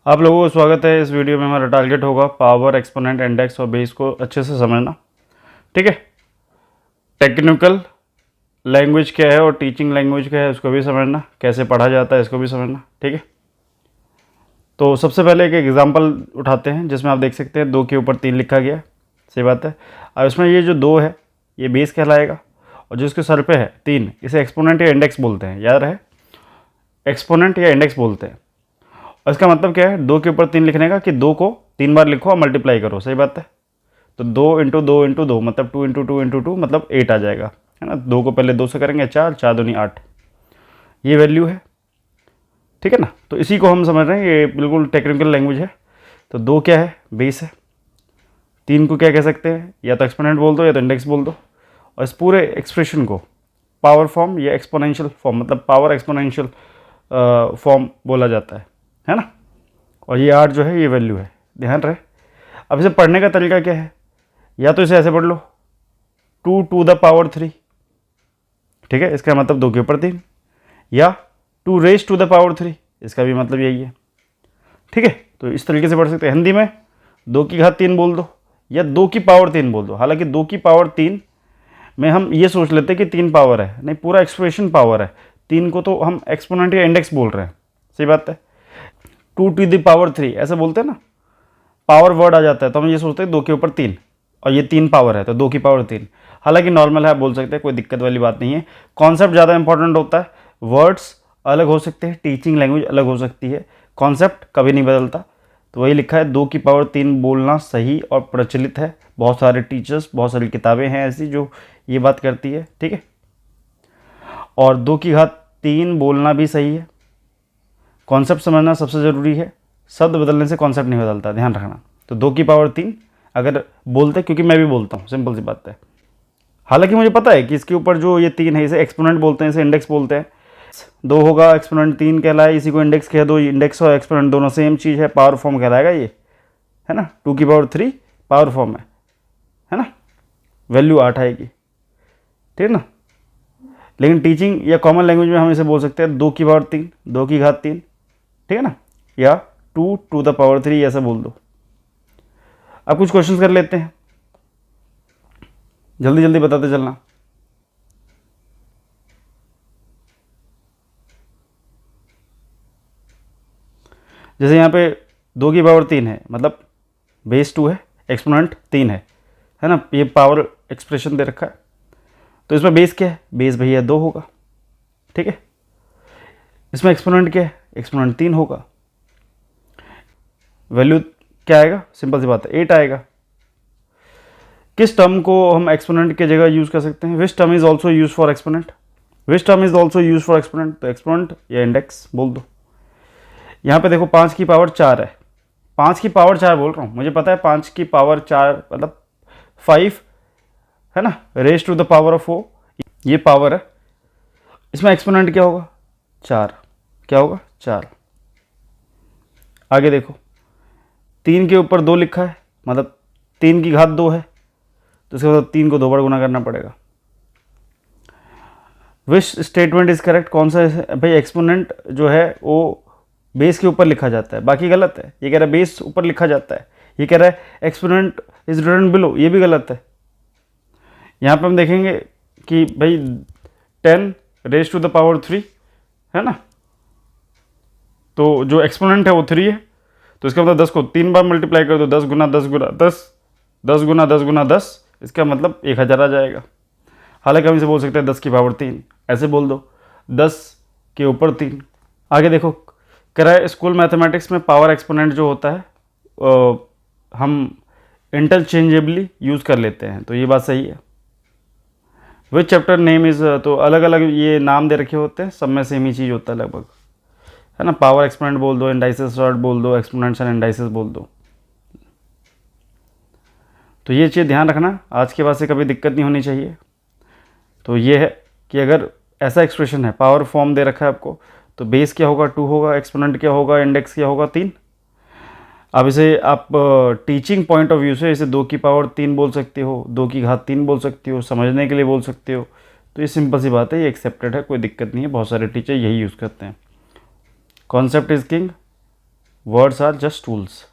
आप लोगों को स्वागत है। इस वीडियो में हमारा टारगेट होगा पावर, एक्सपोनेंट, इंडेक्स और बेस को अच्छे से समझना। ठीक है। टेक्निकल लैंग्वेज क्या है और टीचिंग लैंग्वेज क्या है उसको भी समझना, कैसे पढ़ा जाता है इसको भी समझना। ठीक है। तो सबसे पहले एक एग्जांपल उठाते हैं जिसमें आप देख सकते हैं 2 के ऊपर 3 लिखा गया। सही बात है। अब इसमें ये जो 2 है ये बेस कहलाएगा और जो इसके सर पे है 3 इसे एक्सपोनेंट या इंडेक्स बोलते हैं। याद रहे, एक्सपोनेंट या इंडेक्स बोलते हैं। और इसका मतलब क्या है, 2 के ऊपर 3 लिखने का कि 2 को 3 बार लिखो और मल्टीप्लाई करो। सही बात है। तो 2 इंटू 2 इंटू 2 मतलब 2 इंटू 2 इंटू 2 मतलब 8 आ जाएगा, है ना। 2 को पहले 2 से करेंगे 4, 4 दूनी 8, ये वैल्यू है। ठीक है ना। तो इसी को हम समझ रहे हैं, ये बिल्कुल टेक्निकल लैंग्वेज है। तो 2 क्या है, बेस है। 3 को क्या कह सकते हैं, या तो एक्सपोनेंट बोल दो या तो इंडेक्स बोल दो। और इस पूरे एक्सप्रेशन को पावर फॉर्म या एक्सपोनेंशियल फॉर्म मतलब पावर एक्सपोनेंशियल फॉर्म बोला जाता है ना। और ये 8 जो है ये वैल्यू है, ध्यान रहे। अब इसे पढ़ने का तरीका क्या है, या तो इसे ऐसे पढ़ लो 2 टू द पावर 3। ठीक है, इसका मतलब 2 के ऊपर 3, या 2 रेज टू द पावर 3, इसका भी मतलब यही है। ठीक है। तो इस तरीके से पढ़ सकते हैं। हिंदी में 2 की घात 3 बोल दो या 2 की पावर 3 बोल दो। हालांकि 2 की पावर 3 में हम ये सोच लेते हैं कि 3 पावर है, नहीं, पूरा एक्सप्रेशन पावर है। 3 को तो हम एक्सपोनेंट या इंडेक्स बोल रहे हैं। सही बात है। 2 टू द पावर 3 ऐसे बोलते हैं ना, पावर वर्ड आ जाता है तो हम ये सोचते हैं 2 के ऊपर 3 और ये 3 पावर है तो 2 की पावर 3। हालांकि नॉर्मल है, आप बोल सकते हैं, कोई दिक्कत वाली बात नहीं है। कॉन्सेप्ट ज़्यादा इंपॉर्टेंट होता है। वर्ड्स अलग हो सकते हैं, टीचिंग लैंग्वेज अलग हो सकती है, कॉन्सेप्ट कभी नहीं बदलता। तो वही लिखा है 2 की पावर 3 बोलना सही और प्रचलित है। बहुत सारे टीचर्स, बहुत सारी किताबें हैं ऐसी जो ये बात करती है। ठीक है। और 2 की घात 3 बोलना भी सही है। कॉन्सेप्ट समझना सबसे ज़रूरी है, शब्द बदलने से कॉन्सेप्ट नहीं बदलता, ध्यान रखना। तो 2 की पावर 3 अगर बोलते, क्योंकि मैं भी बोलता हूँ, सिंपल सी बात है। हालांकि मुझे पता है कि इसके ऊपर जो ये 3 है इसे एक्सपोनेंट बोलते हैं, इसे इंडेक्स बोलते हैं। 2 होगा, एक्सपोनेंट 3 कहलाए, इसी को इंडेक्स कह दो। इंडेक्स और एक्सपोनेंट दोनों सेम चीज़ है, पावर फॉर्म कहलाएगा ये, है ना। 2 की पावर 3 पावर फॉर्म है ना। वैल्यू 8 आएगी, ठीक है ना। लेकिन टीचिंग या कॉमन लैंग्वेज में हम इसे बोल सकते हैं 2 की पावर 3, 2 की घात 3, ठीक है ना, या 2 टू द पावर 3 ऐसा बोल दो। अब कुछ क्वेश्चंस कर लेते हैं, जल्दी जल्दी बताते चलना। जैसे यहाँ पे 2 की पावर 3 है मतलब बेस 2 है, एक्सपोनेंट 3 है ना। ये पावर एक्सप्रेशन दे रखा है तो इसमें बेस क्या है, बेस भैया 2 होगा। ठीक है। इसमें एक्सपोनेंट क्या है, एक्सपोनेंट 3 होगा। वैल्यू क्या आएगा, सिंपल सी बात है 8 आएगा। किस टर्म को हम एक्सपोनेंट की जगह यूज कर सकते हैं, which term is also use for exponent, which term is also use for exponent. तो एक्सपोनेंट या इंडेक्स बोल दो। यहाँ पे देखो 5 की पावर 4 है, 5 की पावर 4 बोल रहा हूँ, मुझे पता है 5 की पावर 4 मतलब 5 है ना, raise to the power of 4 ये पावर है। इसमें एक्सपोनेंट क्या होगा, 4, क्या होगा 4। आगे देखो 3 के ऊपर 2 लिखा है मतलब 3 की घात 2 है तो इसके बाद 3 को 2 बार गुना करना पड़ेगा। विच स्टेटमेंट इज करेक्ट, कौन सा भाई एक्सपोनेंट जो है वो बेस के ऊपर लिखा जाता है, बाकी गलत है। ये कह रहा है बेस ऊपर लिखा जाता है, ये कह रहा है एक्सपोनेंट इज रिटन बिलो, ये भी गलत है। यहाँ पे हम देखेंगे कि भाई 10 रेज टू द पावर 3 है ना, तो जो एक्सपोनेंट है वो 3 है तो इसका मतलब 10 को 3 बार मल्टीप्लाई कर दो, 10 गुना 10 गुना 10, 10 गुना 10 गुना 10, इसका मतलब 1000 आ जाएगा। हालांकि हम इसे बोल सकते हैं 10 की पावर 3, ऐसे बोल दो 10 के ऊपर 3। आगे देखो कह रहा है स्कूल मैथमेटिक्स में पावर एक्सपोनेंट जो होता है हम इंटरचेंजेबली यूज़ कर लेते हैं, तो ये बात सही है। विच चैप्टर नेम इज़, तो अलग अलग ये नाम दे रखे होते हैं, सब में सेम ही चीज़ होता है लगभग, है ना। पावर एक्सपोनेंट बोल दो, इंडाइसिस सॉर्ट बोल दो, एक्सपोनेंट्स एंड इंडाइसिस बोल दो। तो ये चीज़ ध्यान रखना, आज के बाद से कभी दिक्कत नहीं होनी चाहिए। तो ये है कि अगर ऐसा एक्सप्रेशन है, पावर फॉर्म दे रखा है आपको, तो बेस क्या होगा 2 होगा, एक्सपोनेंट क्या होगा, इंडेक्स क्या होगा 3। अब इसे आप टीचिंग पॉइंट ऑफ व्यू से इसे 2 की पावर 3 बोल सकते हो, 2 की घात 3 बोल सकते हो, समझने के लिए बोल सकते हो। तो ये सिंपल सी बात है, ये एक्सेप्टेड है, कोई दिक्कत नहीं है, बहुत सारे टीचर यही यूज़ करते हैं। Concept is king, words are just tools.